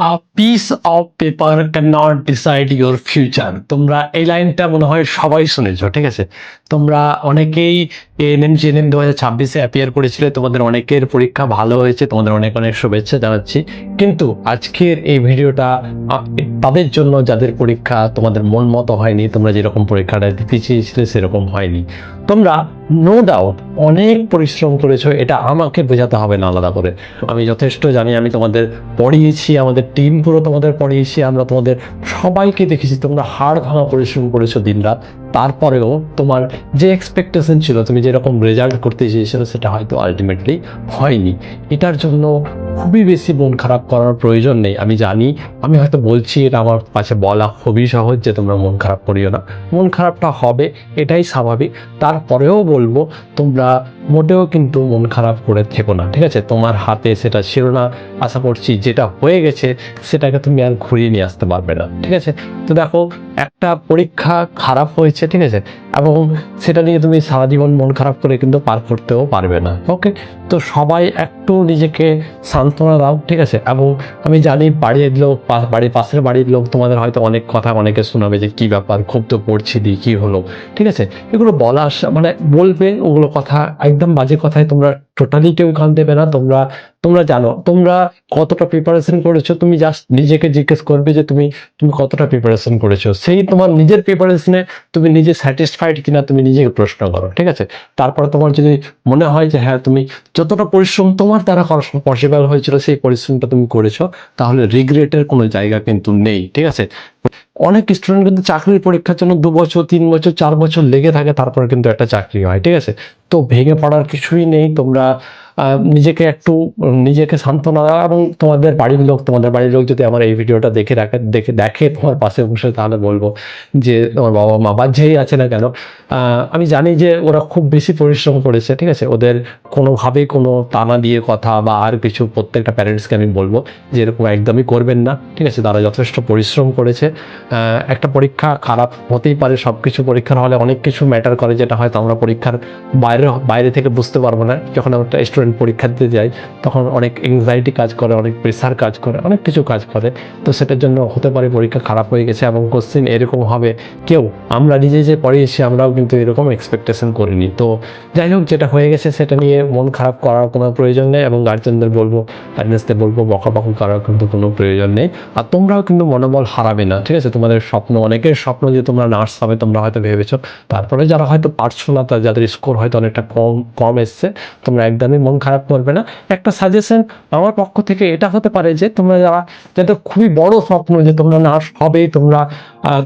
A piece of paper cannot decide your future. তোমরা এই লাইনটা মনে হয় সবাই শুনেছো, ঠিক আছে? তোমরা অনেকেই এএনএম জিএনএম 2026-এ অ্যাপিয়ার করেছিলে, তোমাদের অনেকের পরীক্ষা ভালো হয়েছে, তোমাদের অনেক অনেক শুভেচ্ছা জানাচ্ছি। কিন্তু আজকের এই ভিডিওটা তাদের জন্য যাদের পরীক্ষা তোমাদের মন মতো হয়নি, তোমরা যেরকম পরীক্ষাটা দিতে চেয়েছিলে সেরকম হয়নি। তোমরা নো ডাউট অনেক পরিশ্রম করেছো, এটা আমাকে বোঝাতে হবে না আলাদা করে। আমি যথেষ্ট জানি, আমি তোমাদের পড়িয়েছি, আমাদের টিম পুরো তোমাদের পড়িয়েছি, আমরা তোমাদের সবাইকে দেখেছি তোমরা হাড় ভাঙা পরিশ্রম করেছো দিনরাত। তারপরেও তোমার যে এক্সপেকটেশন ছিল, তুমি যেরকম রেজাল্ট করতে চেয়েছিলে সেটা হয়তো আলটিমেটলি হয়নি। এটার জন্য খুবই বেশি মন খারাপ করার প্রয়োজন নেই। আমি জানি, আমি হয়তো বলছি, এটা আমার কাছে বলা খুবই সহজ যে তোমরা মন খারাপ করিও না। মন খারাপটা হবে, এটাই স্বাভাবিক। তারপরেও বলবো, তোমরা মোটেও কিন্তু মন খারাপ করে থেকো না, ঠিক আছে? তোমার হাতে সেটা ছিল না, আশা করছি যেটা হয়ে গেছে সেটাকে তুমি আর ঘুরিয়ে নিয়ে আসতে পারবে না, ঠিক আছে? তো দেখো, একটা পরীক্ষা খারাপ হয়েছে, ঠিক আছে, এবং সেটা নিয়ে তুমি সারা জীবন মন খারাপ করে কিন্তু পার করতেও পারবে না। ওকে, তো সবাই একটু নিজেকে সান্ত্বনা দাও, ঠিক আছে? এবং আমি জানি বাড়ির লোক, বাড়ির পাশের বাড়ির লোক তোমাদের হয়তো অনেক কথা অনেকে শোনাবে যে কি ব্যাপার, খুব তো পড়ছিলি, কি হলো, ঠিক আছে? এগুলো বলা মানে বলবে, ওগুলো কথা একদম বাজে কথায় তোমরা টোটালি কেউ কান দেবে না। তোমরা জানো তোমরা কতটা প্রিপারেশন করেছো, তুমি জাস্ট নিজেকে জিজ্ঞেস করবে যে তুমি কতটা প্রিপারেশন করেছো। সেই তোমার নিজের প্রিপারেশনে তুমি নিজে স্যাটিসফাইড কিনা তুমি নিজেকে প্রশ্ন করো, ঠিক আছে? তারপরে তোমার যদি মনে হয় যে হ্যাঁ, তুমি যতটা পরিশ্রম তোমার দ্বারা করা পসিবল হয়েছিল সেই পরিশ্রমটা তুমি করেছো, তাহলে রিগ্রেটের কোনো জায়গা কিন্তু নেই, ঠিক আছে? অনেক স্টুডেন্ট কিন্তু চাকরির পরীক্ষার জন্য 2 বছর 3 বছর 4 বছর লেগে থাকে, তারপরে কিন্তু একটা চাকরি হয়, ঠিক আছে? তো ভেঙে পড়ার কিছুই নেই। তোমরা নিজেকে সান্ত্বনা দাও। এবং তোমাদের বাড়ির লোক যদি আমার এই ভিডিওটা দেখে তোমার পাশে বসে, তাহলে বলবো যে তোমার বাবা মা বা যেই আছে না কেন, আমি জানি যে ওরা খুব বেশি পরিশ্রম করেছে, ঠিক আছে? ওদের কোনোভাবেই কোনো টানা দিয়ে কথা বা আর কিছু, প্রত্যেকটা প্যারেন্টসকে আমি বলবো যে এরকম একদমই করবেন না, ঠিক আছে? তারা যথেষ্ট পরিশ্রম করেছে। একটা পরীক্ষা খারাপ হতেই পারে, সব কিছু পরীক্ষার হলে অনেক কিছু ম্যাটার করে, যেটা হয়তো আমরা পরীক্ষার বাইরে থেকে বুঝতে পারবো না। যখন আমরা স্টুডেন্ট পরীক্ষা দিতে যাই, তখন অনেক এংজাইটি কাজ করে, অনেক প্রেশার কাজ করে, অনেক কিছু কাজ করে। তো সেটার জন্য হতে পারে পরীক্ষা খারাপ হয়ে গেছে এবং কোশ্চেন এরকম হবে, আমরা নিজে যে পড়িয়েছি আমরাও কিন্তু এরকম এক্সপেকটেশন করিনি। তো যাই হোক, যেটা হয়ে গেছে সেটা নিয়ে মন খারাপ করার কোনো প্রয়োজন নেই, এবং গার্জেনদের বলবো, প্যারেন্টসদের বলবো, বকাবকি করার কিন্তু কোনো প্রয়োজন নেই। আর তোমরাও কিন্তু মনোবল হারাবে না, ঠিক আছে? তোমাদের স্বপ্ন, অনেকের স্বপ্ন যে তোমরা নার্স হবে, তোমরা হয়তো ভেবেছো। তারপরে যারা হয়তো পারছো না, যাদের স্কোর হয়তো অনেকটা কম এসছে, তোমরা একদমই মন খারাপ করবে না। একটা সাজেশন আমার পক্ষ থেকে এটা হতে পারে যে তোমরা যাদের খুবই বড় স্বপ্ন যে তোমরা নার্স হবে,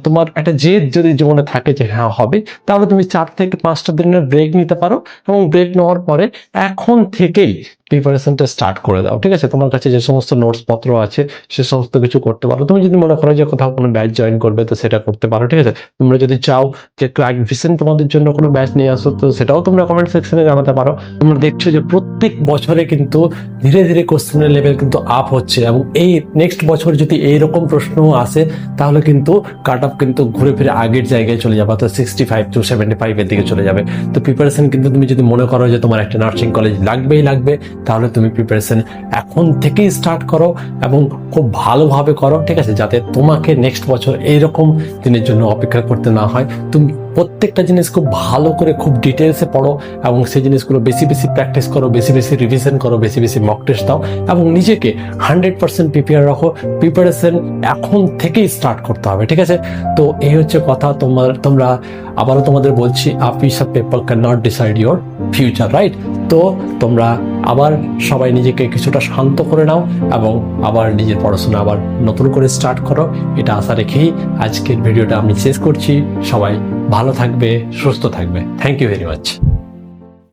তোমার একটা জেদ যদি জীবনে থাকে যে হ্যাঁ হবে, তাহলে তুমি 4 থেকে 5টা দিনের ব্রেক নিতে পারো, এবং ব্রেক নেওয়ার পরে এখন থেকেই প্রিপারেশনটা স্টার্ট করে দাও, ঠিক আছে? তোমার কাছে যে সমস্ত নোটস পত্র আছে সে সমস্ত কিছু করতে পারো। তুমি যদি মনে করো যে কোথাও কোনো ব্যাচ জয়েন করবে, তো সেটা করতে পারো, ঠিক আছে? তোমরা যদি চাও যে ক্লাইন্ট ভিশন তোমাদের জন্য কোনো ব্যাচ নিয়ে আসো, তো সেটাও তোমরা কমেন্ট সেকশনে জানাতে পারো। তোমরা দেখছো যে প্রত্যেক বছরে কিন্তু ধীরে ধীরে কোশ্চেনের লেভেল কিন্তু আপ হচ্ছে, এবং এই নেক্সট বছর যদি এইরকম প্রশ্ন আসে, তাহলে কিন্তু কাট অফ কিন্তু ঘুরে ফিরে আগের জায়গায় চলে যাবে, অর্থাৎ 65 to 75 এর দিকে চলে যাবে। তো প্রিপারেশন কিন্তু তুমি যদি মনে করো যে তোমার একটা নার্সিং কলেজ লাগবে, তাহলে তুমি প্রিপারেশন এখন থেকেই স্টার্ট করো, এবং খুব ভালোভাবে করো, ঠিক আছে? যাতে তোমাকে নেক্সট বছর এইরকম দিনের জন্য অপেক্ষা করতে না হয়। তুমি প্রত্যেকটা জিনিস খুব ভালো করে, খুব ডিটেলসে পড়ো, এবং সেই জিনিসগুলো বেশি বেশি প্র্যাকটিস করো, বেশি বেশি রিভিশন করো, বেশি বেশি মক টেস্ট দাও, এবং নিজেকে 100% প্রিপেয়ার রাখো। প্রিপারেশন এখন থেকেই স্টার্ট করতে হবে, ঠিক আছে? তো এই হচ্ছে কথা। তোমরা আবারও তোমাদের বলছি, a piece of paper can not decide your future, right? তো তোমরা আবার সবাই নিজেকে কিছুটা শান্ত করে নাও, এবং আবার নিজের পড়াশোনা আবার নতুন করে স্টার্ট করো, এটা আশা রেখেই আজকের ভিডিওটা আমি শেষ করছি। সবাই ভালো থাকবে, সুস্থ থাকবে। Thank you very much.